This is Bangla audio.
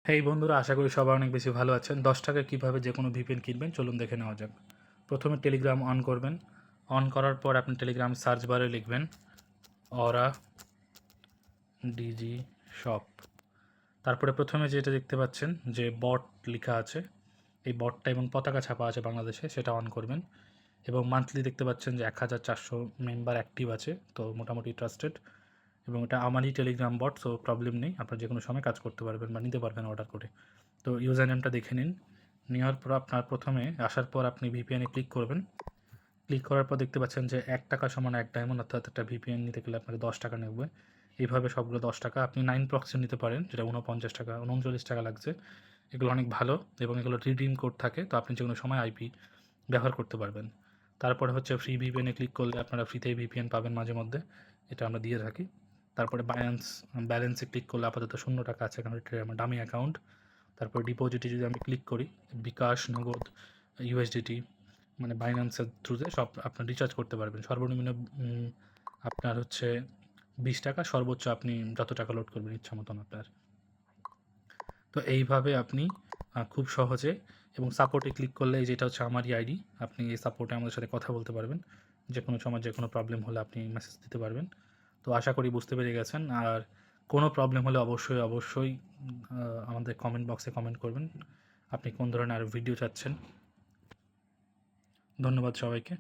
হেই বন্ধুরা, আশা করি সবাই অনেক বেশি ভালো আছেন। 10 টাকায় কীভাবে যে কোনো ভিপিএন কিনবেন চলুন দেখে নেওয়া যাক। প্রথমে টেলিগ্রাম অন করবেন। অন করার পর আপনি টেলিগ্রাম সার্চ বারে লিখবেন অরা ডিজি শপ। তারপরে প্রথমে যেটা দেখতে পাচ্ছেন যে বট লেখা আছে, এই বটটা এবং পতাকা ছাপা আছে বাংলাদেশে, সেটা অন করবেন। এবং মান্থলি দেখতে পাচ্ছেন যে 1400 মেম্বার অ্যাক্টিভ আছে, তো মোটামুটি ট্রাস্টেড। এবং এটা আমারই টেলিগ্রাম বট, সো প্রবলেম নেই, আপনারা যে কোনো সময় কাজ করতে পারবেন বা নিতে পারবেন অর্ডার করে। তো ইউজার নেমটা দেখে নিন। নেওয়ার পর আপনার প্রথমে আসার পর আপনি ভিপিএনে ক্লিক করবেন। ক্লিক করার পর দেখতে পাচ্ছেন যে 1 টাকা সমান 1 ডায়মন্ড, অর্থাৎ একটা ভিপিএন নিতে গেলে আপনাকে 10 টাকা নেবে। এইভাবে সবগুলো 10 টাকা। আপনি 9 প্রক্সি নিতে পারেন, যেটা 49 টাকা 39 টাকা লাগছে। এগুলো অনেক ভালো এবং এগুলো রিডিম কোড থাকে, তো আপনি যে কোনো সময় আইপি ব্যবহার করতে পারবেন। তারপরে হচ্ছে ফ্রি ভিপিএনে ক্লিক করলে আপনারা ফ্রিতেই ভিপিএন পাবেন মাঝে মধ্যে, এটা আমরা দিয়ে থাকি। তারপরে ব্যালেন্সে ক্লিক করলে আপাতত 0 টাকা আছে, কারণ এটা আমার ডামি অ্যাকাউন্ট। তারপর ডিপোজিটে যদি আমি ক্লিক করি, বিকাশ, নগদ, ইউএসডিটি, মানে বাইন্যান্সের থ্রুতে সব আপনার রিচার্জ করতে পারবেন। সর্বনিম্ন আপনার হচ্ছে 20 টাকা, সর্বোচ্চ আপনি যত টাকা লোড করবেন ইচ্ছা মতন আপনার। তো এইভাবে আপনি খুব সহজে, এবং সাপোর্টে ক্লিক করলে, যেটা হচ্ছে আমারই আইডি, আপনি এই সাপোর্টে আমাদের সাথে কথা বলতে পারবেন। যে কোনো সময় যে কোনো প্রবলেম হলে আপনি মেসেজ দিতে পারবেন। তো আশা করি বুঝতে পেরে গেছেন। আর কোনো প্রবলেম হলে অবশ্যই আমাদের কমেন্ট বক্সে কমেন্ট করবেন আপনি কোন ধরনের আরও ভিডিও চাচ্ছেন। ধন্যবাদ সবাইকে।